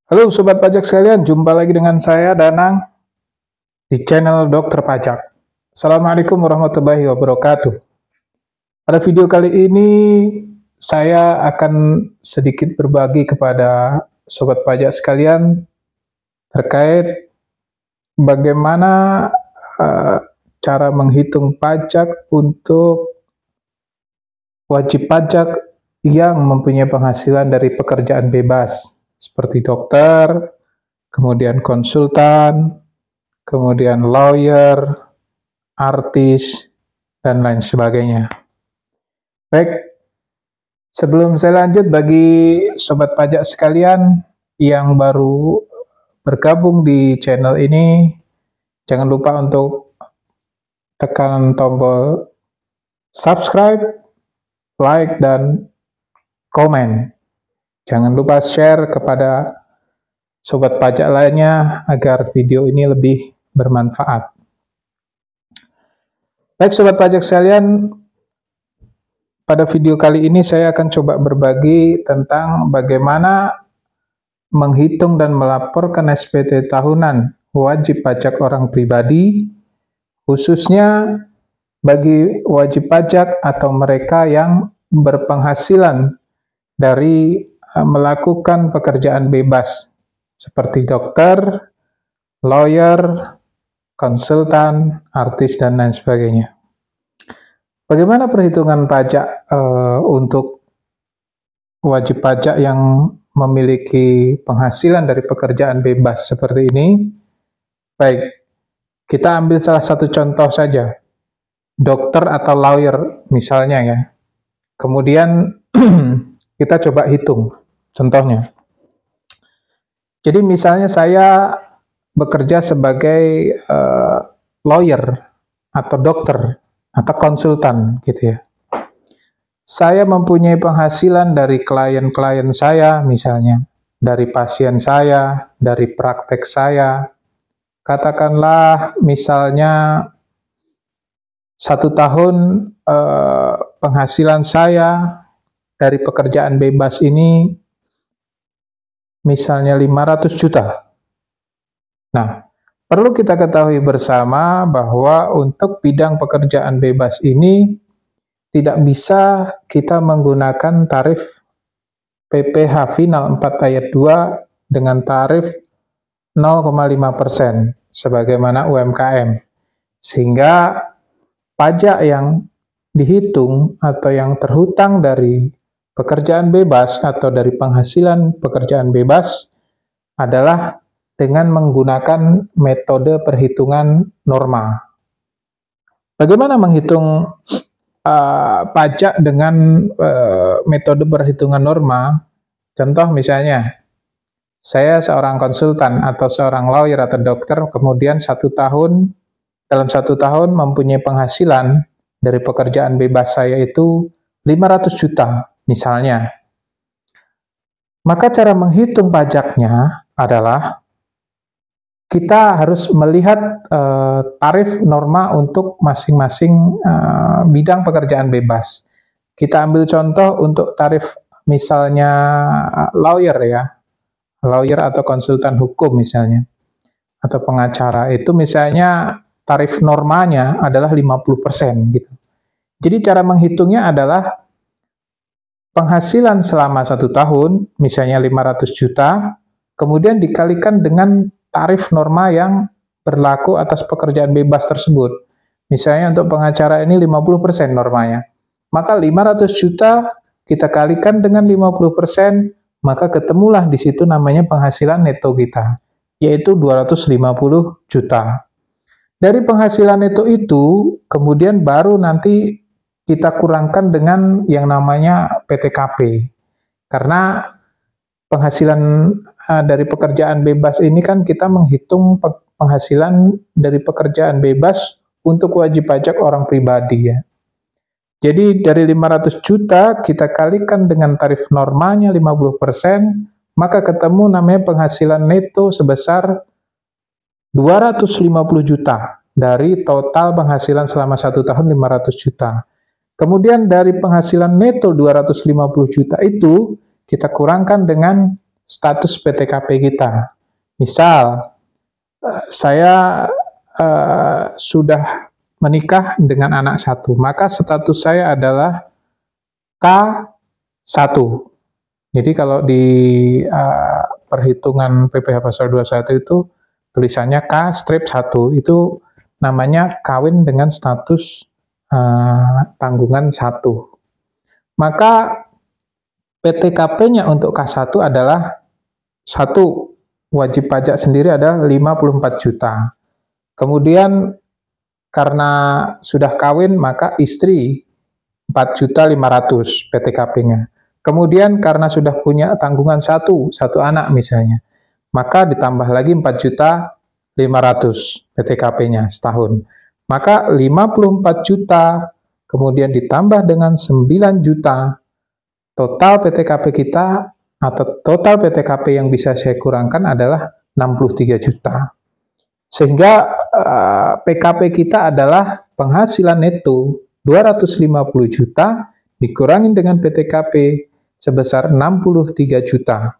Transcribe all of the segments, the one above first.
Halo Sobat Pajak sekalian, jumpa lagi dengan saya Danang di channel Dokter Pajak. Assalamualaikum warahmatullahi wabarakatuh. Pada video kali ini saya akan sedikit berbagi kepada Sobat Pajak sekalian terkait bagaimana cara menghitung pajak untuk wajib pajak yang mempunyai penghasilan dari pekerjaan bebas seperti dokter, kemudian konsultan, kemudian lawyer, artis, dan lain sebagainya. Baik, sebelum saya lanjut, bagi Sobat Pajak sekalian yang baru bergabung di channel ini, jangan lupa untuk tekan tombol subscribe, like, dan komen. Jangan lupa share kepada Sobat Pajak lainnya agar video ini lebih bermanfaat. Baik Sobat Pajak sekalian, pada video kali ini saya akan coba berbagi tentang bagaimana menghitung dan melaporkan SPT tahunan wajib pajak orang pribadi, khususnya bagi wajib pajak atau mereka yang berpenghasilan dari melakukan pekerjaan bebas seperti dokter, lawyer, konsultan, artis, dan lain sebagainya. Bagaimana perhitungan pajak untuk wajib pajak yang memiliki penghasilan dari pekerjaan bebas seperti ini? Baik, kita ambil salah satu contoh saja, dokter atau lawyer misalnya ya. Kemudian kita coba hitung contohnya. Jadi misalnya saya bekerja sebagai lawyer atau dokter atau konsultan gitu ya. Saya mempunyai penghasilan dari klien-klien saya misalnya, dari pasien saya, dari praktek saya. Katakanlah misalnya 1 tahun penghasilan saya dari pekerjaan bebas ini misalnya 500 juta. Nah, perlu kita ketahui bersama bahwa untuk bidang pekerjaan bebas ini tidak bisa kita menggunakan tarif PPh final 4 ayat 2 dengan tarif 0,5% sebagaimana UMKM. Sehingga pajak yang dihitung atau yang terhutang dari pekerjaan bebas atau dari penghasilan pekerjaan bebas adalah dengan menggunakan metode perhitungan norma. Bagaimana menghitung pajak dengan metode perhitungan norma? Contoh misalnya, saya seorang konsultan atau seorang lawyer atau dokter, kemudian dalam 1 tahun mempunyai penghasilan dari pekerjaan bebas saya itu 500 juta. Misalnya, maka cara menghitung pajaknya adalah kita harus melihat tarif norma untuk masing-masing bidang pekerjaan bebas. Kita ambil contoh untuk tarif misalnya lawyer ya, lawyer atau konsultan hukum misalnya, atau pengacara, itu misalnya tarif normanya adalah 50% gitu. Jadi cara menghitungnya adalah penghasilan selama 1 tahun, misalnya 500 juta, kemudian dikalikan dengan tarif norma yang berlaku atas pekerjaan bebas tersebut. Misalnya untuk pengacara ini 50% normanya. Maka 500 juta kita kalikan dengan 50%, maka ketemulah di situ namanya penghasilan neto kita, yaitu 250 juta. Dari penghasilan neto itu, kemudian baru nanti kita kurangkan dengan yang namanya PTKP. Karena penghasilan dari pekerjaan bebas ini kan kita menghitung penghasilan dari pekerjaan bebas untuk wajib pajak orang pribadi ya. Jadi dari 500 juta kita kalikan dengan tarif normalnya 50%, maka ketemu namanya penghasilan neto sebesar 250 juta dari total penghasilan selama 1 tahun 500 juta. Kemudian dari penghasilan neto 250 juta itu kita kurangkan dengan status PTKP kita. Misal, saya sudah menikah dengan anak satu, maka status saya adalah K1. Jadi kalau di perhitungan PPh pasal 21 itu tulisannya K-1, itu namanya kawin dengan status tanggungan 1. Maka PTKP-nya untuk K1 adalah 1. Wajib pajak sendiri adalah 54 juta. Kemudian karena sudah kawin maka istri 4.500.000 PTKP-nya. Kemudian karena sudah punya tanggungan satu anak misalnya, maka ditambah lagi 4.500.000 PTKP-nya setahun. Maka 54 juta, kemudian ditambah dengan 9 juta, total PTKP kita atau total PTKP yang bisa saya kurangkan adalah 63 juta. Sehingga PKP kita adalah penghasilan neto 250 juta dikurangi dengan PTKP sebesar 63 juta.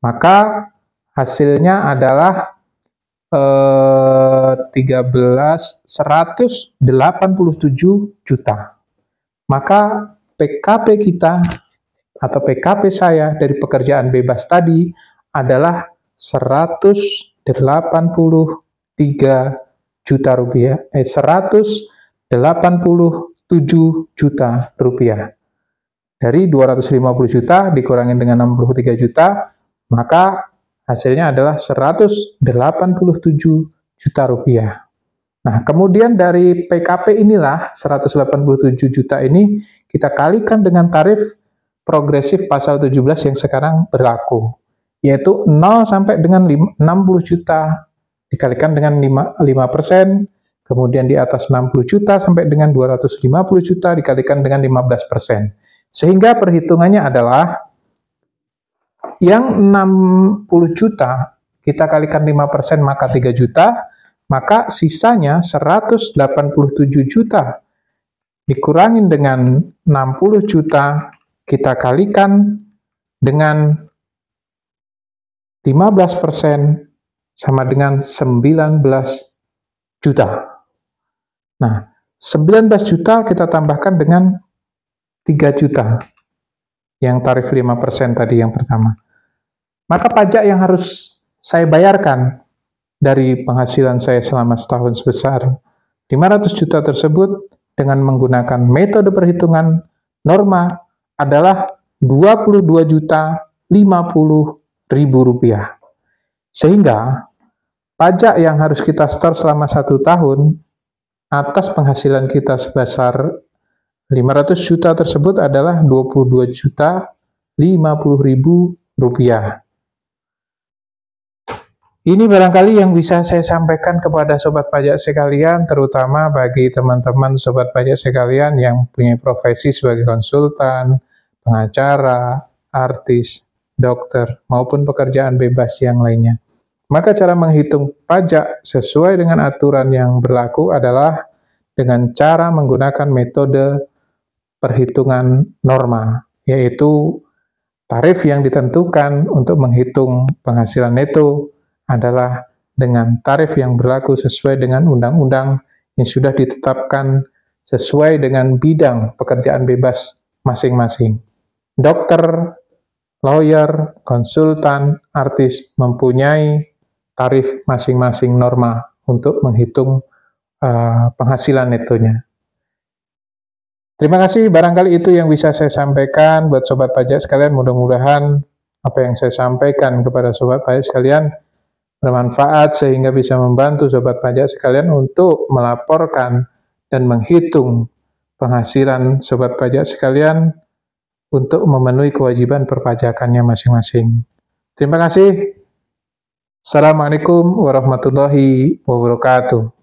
Maka hasilnya adalah 187 juta. Maka PKP kita atau PKP saya dari pekerjaan bebas tadi adalah 183 juta rupiah, 187 juta rupiah. Dari 250 juta dikurangi dengan 63 juta, maka hasilnya adalah 187 juta rupiah. Nah, kemudian dari PKP inilah 187 juta ini kita kalikan dengan tarif progresif pasal 17 yang sekarang berlaku, yaitu 0 sampai dengan 60 juta dikalikan dengan 5%, kemudian di atas 60 juta sampai dengan 250 juta dikalikan dengan 15%. Sehingga perhitungannya adalah yang 60 juta kita kalikan 5% maka 3 juta, maka sisanya 187 juta dikurangin dengan 60 juta kita kalikan dengan 15% sama dengan 19 juta. Nah, 19 juta kita tambahkan dengan 3 juta yang tarif 5% tadi yang pertama. Maka pajak yang harus saya bayarkan dari penghasilan saya selama setahun sebesar 500 juta tersebut dengan menggunakan metode perhitungan norma adalah 22.050.000 rupiah. Sehingga pajak yang harus kita setor selama 1 tahun atas penghasilan kita sebesar 500 juta tersebut adalah 22.050.000 rupiah. Ini barangkali yang bisa saya sampaikan kepada sobat pajak sekalian, terutama bagi teman-teman sobat pajak sekalian yang punya profesi sebagai konsultan, pengacara, artis, dokter, maupun pekerjaan bebas yang lainnya. Maka cara menghitung pajak sesuai dengan aturan yang berlaku adalah dengan cara menggunakan metode perhitungan norma, yaitu tarif yang ditentukan untuk menghitung penghasilan neto adalah dengan tarif yang berlaku sesuai dengan undang-undang yang sudah ditetapkan sesuai dengan bidang pekerjaan bebas masing-masing. Dokter, lawyer, konsultan, artis mempunyai tarif masing-masing norma untuk menghitung penghasilan netonya. Terima kasih, barangkali itu yang bisa saya sampaikan buat sobat pajak sekalian. Mudah-mudahan apa yang saya sampaikan kepada sobat pajak sekalian bermanfaat sehingga bisa membantu sobat pajak sekalian untuk melaporkan dan menghitung penghasilan sobat pajak sekalian untuk memenuhi kewajiban perpajakannya masing-masing. Terima kasih. Assalamualaikum warahmatullahi wabarakatuh.